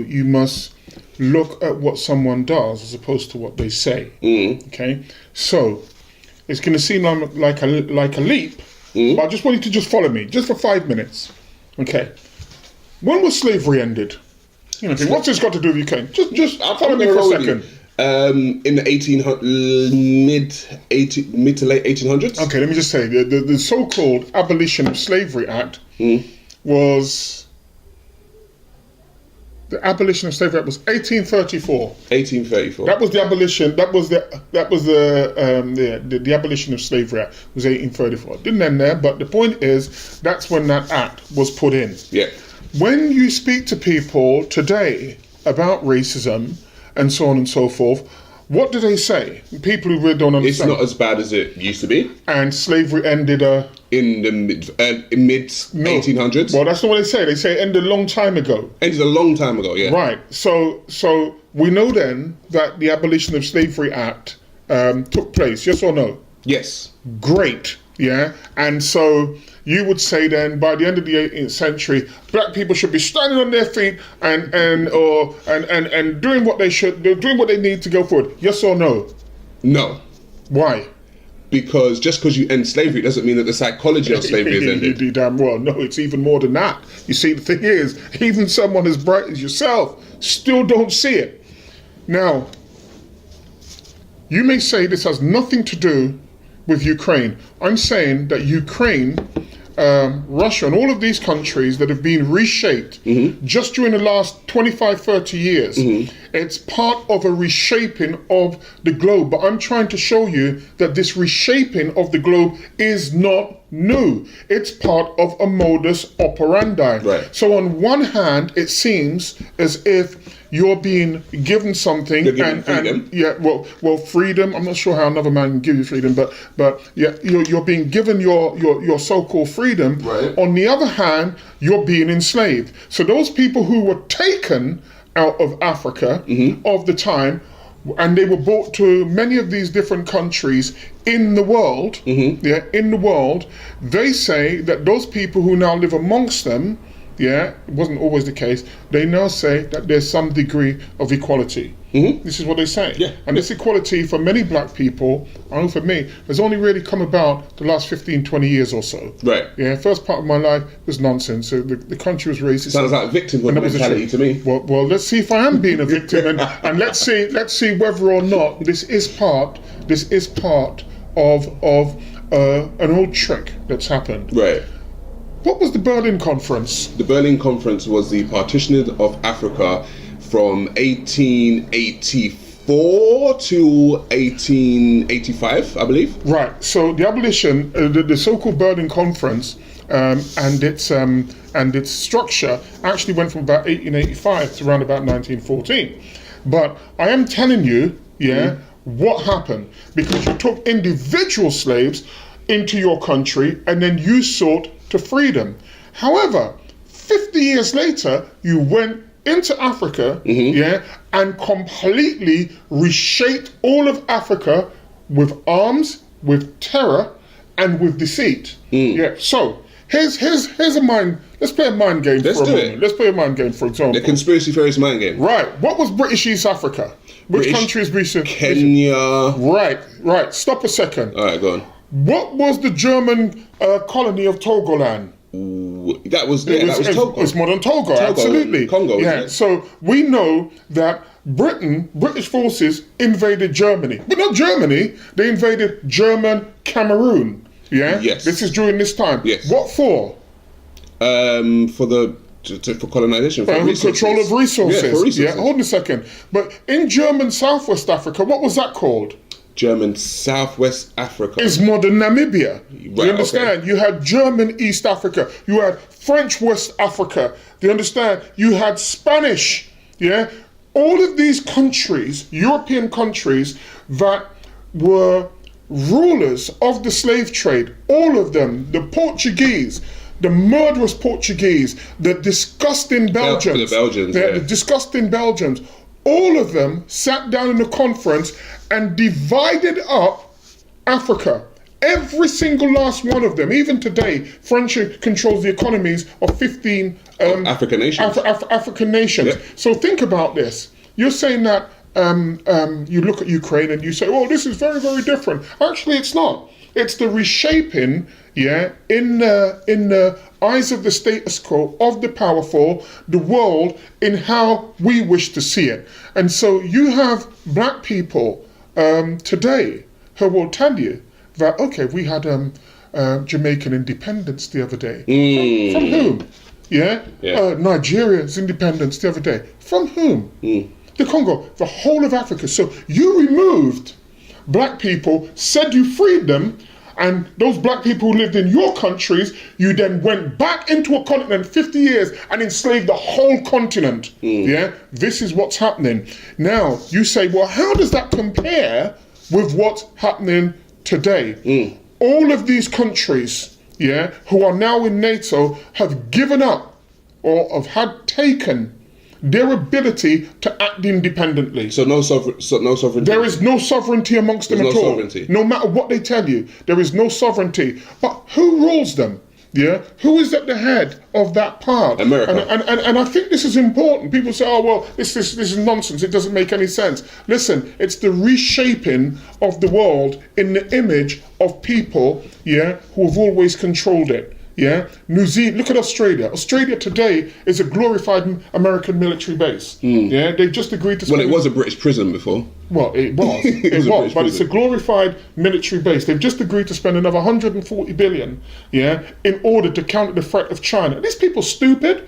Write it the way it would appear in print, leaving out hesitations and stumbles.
You must look at what someone does as opposed to what they say. Okay, so it's going to seem like a leap, but I just want you to just follow me just for 5 minutes. Okay, when was slavery ended? What's this got to do with Ukraine? Just follow me for a second. In the mid to late 1800s. Okay, let me just say the so-called Abolition of Slavery Act was. The Abolition of Slavery Act was 1834. 1834. That was the abolition. That was the Abolition of Slavery Act was 1834. It didn't end there, but the point is that's when that act was put in. Yeah. When you speak to people today about racism and so on and so forth, what do they say? People who really don't understand. It's not as bad as it used to be. And slavery ended in the mid 1800s. Well, that's not what they say. They say it ended a long time ago. Ended a long time ago, yeah. Right. So we know then that the Abolition of Slavery Act took place. Yes or no? Yes. Great. Yeah. And so you would say then by the end of the 18th century, black people should be standing on their feet and doing what they should, doing what they need to go forward. Yes or no? No. Why? Because just because you end slavery doesn't mean that the psychology of slavery is ended. You damn well. No, it's even more than that. You see, the thing is, even someone as bright as yourself still don't see it. Now, you may say this has nothing to do with Ukraine. I'm saying that Ukraine, Russia and all of these countries that have been reshaped just during the last 25, 30 years, it's part of a reshaping of the globe. But I'm trying to show you that this reshaping of the globe is not new. It's part of a modus operandi. Right. So on one hand, it seems as if you're being given something, freedom. Freedom. I'm not sure how another man can give you freedom, but yeah, you're being given your so-called freedom. Right. On the other hand, you're being enslaved. So those people who were taken out of Africa of the time, and they were brought to many of these different countries in the world. In the world, they say that those people who now live amongst them. Yeah, it wasn't always the case. They now say that there's some degree of equality. This is what they say. Yeah. And this equality for many black people, I know for me, has only really come about the last 15, 20 years or so. Right. Yeah, first part of my life was nonsense. So the country was racist. Sounds like victimhood mentality to me. Well, let's see if I am being a victim, and let's see whether or not this is part of an old trick that's happened. Right. What was the Berlin Conference? The Berlin Conference was the partitioning of Africa from 1884 to 1885, I believe. Right. So the abolition, the so-called Berlin Conference, and its structure actually went from about 1885 to around about 1914. But I am telling you, what happened, because you took individual slaves into your country and then you sought to freedom. However, 50 years later, you went into Africa, and completely reshaped all of Africa with arms, with terror, and with deceit. Yeah. So here's a mind. Let's play a mind game for a moment. Let's play a mind game, for example. The conspiracy theorist mind game. Right. What was British East Africa? Which country is British? Kenya. Right. Stop a second. All right, go on. What was the German colony of Togoland? That was Togo. It's modern Togo, absolutely. Congo, yeah. So we know that British forces invaded Germany. But not Germany, they invaded German Cameroon. Yeah? Yes. This is during this time. Yes. What for? For colonization, for control of resources. Yeah, for resources. Yeah, hold on a second. But in German Southwest Africa, what was that called? German Southwest Africa. Is modern Namibia. Right, you understand? Okay. You had German East Africa. You had French West Africa. Do you understand? You had Spanish. Yeah? All of these countries, European countries, that were rulers of the slave trade, all of them, the Portuguese, the murderous Portuguese, the disgusting Belgians, the disgusting Belgians, all of them sat down in a conference and divided up Africa Every single last one of them, even today, French controls the economies of 15 African nations. African nations. Yep. So think about this. You're saying that you look at Ukraine and you say, "Oh, this is very, very different." Actually, it's not. It's the reshaping, in the eyes of the status quo, of the powerful, the world, in how we wish to see it. And so you have black people today who will tell you that, okay, we had Jamaican independence the other day. From whom? Nigeria's independence the other day. From whom? The Congo, the whole of Africa. So you removed black people, said you freed them, and those black people who lived in your countries, you then went back into a continent 50 years and enslaved the whole continent. This is what's happening. Now, you say, well, how does that compare with what's happening today? All of these countries, who are now in NATO have given up or have had taken their ability to act independently. So no sovereignty. There is no sovereignty amongst them There's at no all. sovereignty. No matter what they tell you, there is no sovereignty. But who rules them? Who is at the head of that part? America. And I think this is important. People say, "Oh well, this is nonsense. It doesn't make any sense." Listen, it's the reshaping of the world in the image of people, who have always controlled it. New Zealand, look at Australia. Australia today is a glorified American military base. They've just agreed to Well, it was a British prison before. Well, it was. It was, but it's a glorified military base. They've just agreed to spend another 140 billion, in order to counter the threat of China. Are these people stupid?